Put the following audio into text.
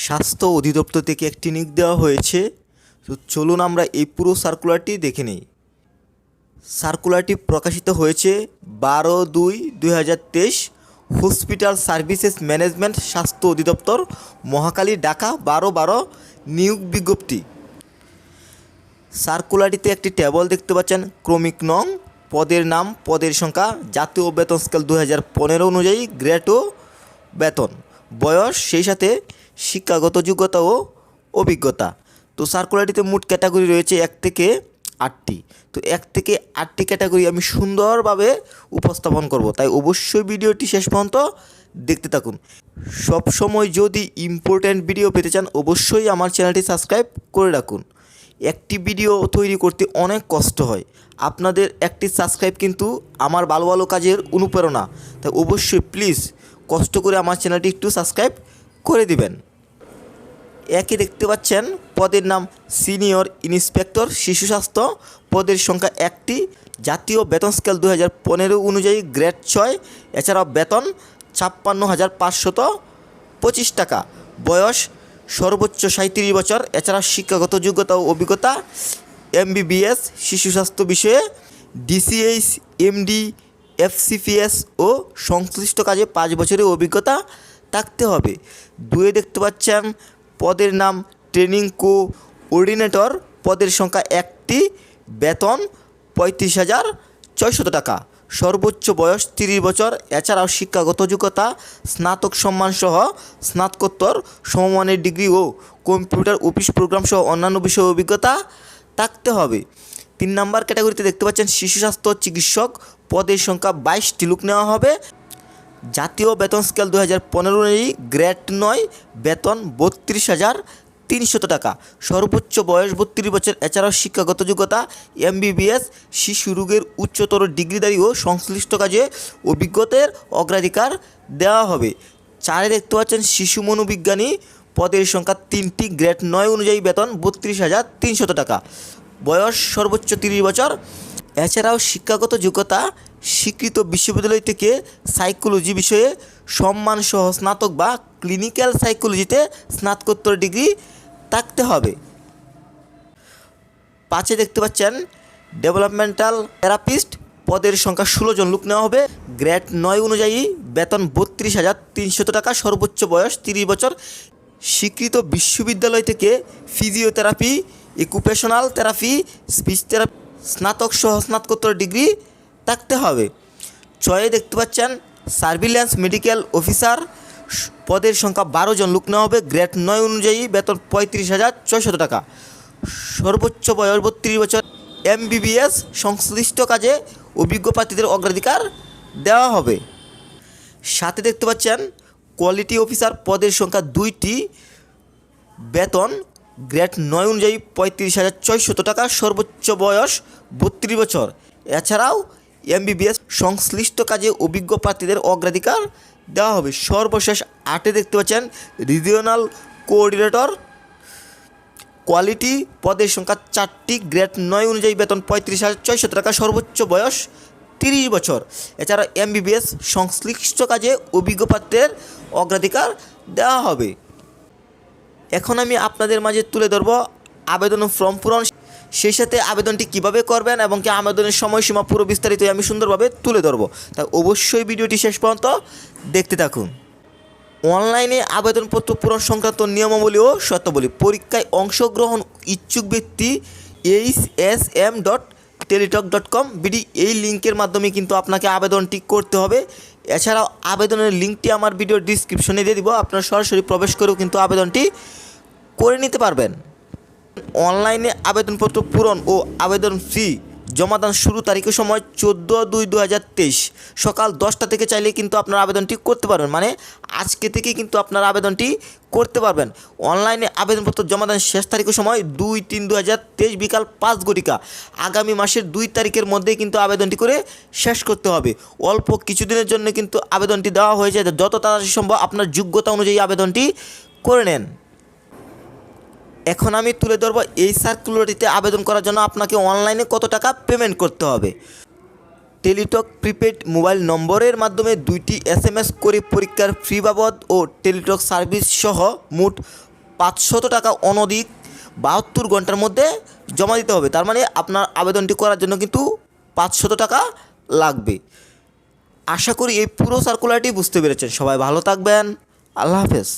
স্বাস্থ্য অধিদপ্তর থেকে একটি লিঙ্ক দেওয়া হয়েছে। তো চলুন আমরা এই পুরো সার্কুলারটি দেখে নিই। সার্কুলারটি প্রকাশিত হয়েছে 12/2/2023 হসপিটাল সার্ভিসেস ম্যানেজমেন্ট স্বাস্থ্য অধিদপ্তর মহাখালী ঢাকা 12/12 নিয়োগ বিজ্ঞপ্তি। সার্কুলারটিতে একটি টেবল দেখতে পাচ্ছেন, ক্রমিক নং, পদের নাম, পদের সংখ্যা, জাতীয় বেতন স্কেল 2015 অনুযায়ী গ্রেড ও বেতন, বয়স, সেই সাথে শিক্ষাগত যোগ্যতা ও অভিজ্ঞতা। তো সার্কুলারটিতে মোট ক্যাটাগরি রয়েছে 1 থেকে 8টি। তো 1 থেকে 8টি ক্যাটাগরি আমি সুন্দরভাবে উপস্থাপন করব, তাই অবশ্যই ভিডিওটি শেষ পর্যন্ত দেখতে থাকুন। সবসময় যদি ইম্পর্ট্যান্ট ভিডিও পেতে চান অবশ্যই আমার চ্যানেলটি সাবস্ক্রাইব করে রাখুন। একটি ভিডিও তৈরি করতে অনেক কষ্ট হয়, আপনাদের একটি সাবস্ক্রাইব কিন্তু আমার ভালো ভালো কাজের অনুপ্রেরণা, তাই অবশ্যই প্লিজ কষ্ট করে আমার চ্যানেলটি একটু সাবস্ক্রাইব করে দিবেন। একে দেখতে পাচ্ছেন, পদের নাম সিনিয়র ইন্সপেক্টর শিশু স্বাস্থ্য, পদের সংখ্যা 1টি, জাতীয় বেতন স্কেল 2015 অনুযায়ী গ্রেড 6, এছাড়াও বেতন 56,525 টাকা, বয়স সর্বোচ্চ 37 বছর, এছাড়া শিক্ষাগত যোগ্যতা ও অভিজ্ঞতা MBBS শিশু স্বাস্থ্য বিষয়ে, DCH MD FCPS ও সংশ্লিষ্ট কাজে 5 বছরের অভিজ্ঞতা থাকতে হবে। 2 দেখতে পাচ্ছেন, পদের নাম ট্রেনিং কোঅর্ডিনেটর, পদের সংখ্যা 1টি, বেতন 35,600 টাকা, সর্বোচ্চ বয়স 30 বছর, এছাড়াও শিক্ষাগত যোগ্যতা স্নাতক সম্মানসহ স্নাতকোত্তর সমমানের ডিগ্রি ও কম্পিউটার অফিস প্রোগ্রাম সহ অন্যান্য বিষয়ে অভিজ্ঞতা থাকতে হবে। 3 নম্বর ক্যাটাগরিতে দেখতে পাচ্ছেন শিশু স্বাস্থ্য চিকিৎসক, পদের সংখ্যা 22টি লোক নেওয়া হবে, জাতীয় বেতন স্কেল 2015 অনুযায়ী গ্রেড 9, বেতন 32,300 টাকা, সর্বোচ্চ বয়স 32 বছর, এছাড়াও শিক্ষাগত যোগ্যতা MBBS শিশু রোগের উচ্চতর ডিগ্রিধারী ও সংশ্লিষ্ট কাজে অভিজ্ঞতার অগ্রাধিকার দেওয়া হবে। 4 দেখতে পাচ্ছেন শিশু মনোবিজ্ঞানী, পদের সংখ্যা 3টি, গ্রেড 9 অনুযায়ী বেতন 32,300 টাকা, বয়স সর্বোচ্চ 30 বছর, এছাড়াও শিক্ষাগত যোগ্যতা স্বীকৃত বিশ্ববিদ্যালয় থেকে সাইকোলজি বিষয়ে সম্মানসহ স্নাতক বা ক্লিনিক্যাল সাইকোলজিতে স্নাতকোত্তর ডিগ্রি থাকতে হবে। 5 দেখতে পাচ্ছেন ডেভেলপমেন্টাল থেরাপিস্ট, পদের সংখ্যা 16 জন লোক নেওয়া হবে, গ্রেড 9 অনুযায়ী বেতন 32,300 টাকা, সর্বোচ্চ বয়স 30 বছর, স্বীকৃত বিশ্ববিদ্যালয় থেকে physiotherapy, occupational therapy, speech therapy স্নাতক সহ স্নাতকোত্তর ডিগ্রি থাকতে হবে। 6 দেখতে পাচ্ছেন সার্ভিল্যান্স মেডিকেল অফিসার, পদের সংখ্যা 12 জন লোক নেওয়া হবে, গ্রেড 9 অনুযায়ী বেতন 35,600 টাকা, সর্বোচ্চ বয়স 32 বছর, MBBS সংশ্লিষ্ট কাজে অভিজ্ঞ প্রার্থীদের অগ্রাধিকার দেওয়া হবে। 7 দেখতে পাচ্ছেন কোয়ালিটি অফিসার, পদের সংখ্যা 2টি, বেতন গ্রেড 9 অনুযায়ী 35,600 টাকা, সর্বোচ্চ বয়স 32 বছর, এছাড়াও MBBS সংশ্লিষ্ট কাজে অভিজ্ঞ প্রার্থীদের অগ্রাধিকার দেওয়া হবে। সর্বশেষ 8 দেখতে পাচ্ছেন রিজিওনাল কোঅর্ডিনেটর কোয়ালিটি, পদের সংখ্যা 4টি, গ্রেড 9 অনুযায়ী বেতন 35,600 টাকা, সর্বোচ্চ বয়স 30 বছর, এছাড়া MBBS সংশ্লিষ্ট কাজে অভিজ্ঞ প্রার্থীদের অগ্রাধিকার দেওয়া হবে। এখন আমি আপনাদের মাঝে তুলে ধরব আবেদন ফর্ম পূরণ, সেই সাথে আবেদনটি কিভাবে করবেন এবং কি আবেদনের সময়সীমা পুরো বিস্তারিত আমি সুন্দরভাবে তুলে ধরব, তাই অবশ্যই ভিডিওটি শেষ পর্যন্ত দেখতে থাকুন। অনলাইনে আবেদনপত্র পূরণ সংক্রান্ত নিয়মাবলী ও শর্তাবলী। পরীক্ষায় অংশগ্রহণ ইচ্ছুক ব্যক্তি hsm.teletalk.com BD এই লিঙ্কের মাধ্যমে কিন্তু আপনাকে আবেদনটি করতে হবে। এছাড়াও আবেদনের লিঙ্কটি আমার ভিডিওর ডিসক্রিপশনে দিয়ে দিব, আপনারা সরাসরি প্রবেশ করেও কিন্তু আবেদনটি করে নিতে পারবেন। অনলাইনে আবেদনপত্র পূরণ ও আবেদন ফি জমাদান শুরু তারিখের সময় 14/2/2023 সকাল 10টা থেকে চাইলে কিন্তু আপনারা আবেদনটি করতে পারবেন, মানে আজকে থেকেই কিন্তু আপনারা আবেদনটি করতে পারবেন। অনলাইনে আবেদনপত্র জমাদান শেষ তারিখের সময় 2/3/2023 বিকাল 5 ঘটিকা, আগামী মাসের 2 তারিখের মধ্যেই কিন্তু আবেদনটি করে শেষ করতে হবে। অল্প কিছুদিনের জন্য কিন্তু আবেদনটি দেওয়া হয়েছে, যত তাড়াতাড়ি সম্ভব আপনার যোগ্যতা অনুযায়ী আবেদনটি করে নেন। এখন আমি তুলে ধরব এই সার্কুলারটিতে আবেদন করার জন্য আপনাকে অনলাইনে কত টাকা পেমেন্ট করতে হবে। টেলিটক প্রিপেড মোবাইল নম্বরের মাধ্যমে 2টি SMS করে পরীক্ষার ফি বাবদ ও টেলিটক সার্ভিস সহ মোট 500 টাকা অনধিক 72 ঘন্টার মধ্যে জমা দিতে হবে। তার মানে আপনার আবেদনটি করার জন্য কিন্তু 500 টাকা লাগবে। আশা করি এই পুরো সার্কুলারটি বুঝতে পেরেছেন। সবাই ভালো থাকবেন। আল্লাহ হাফেজ।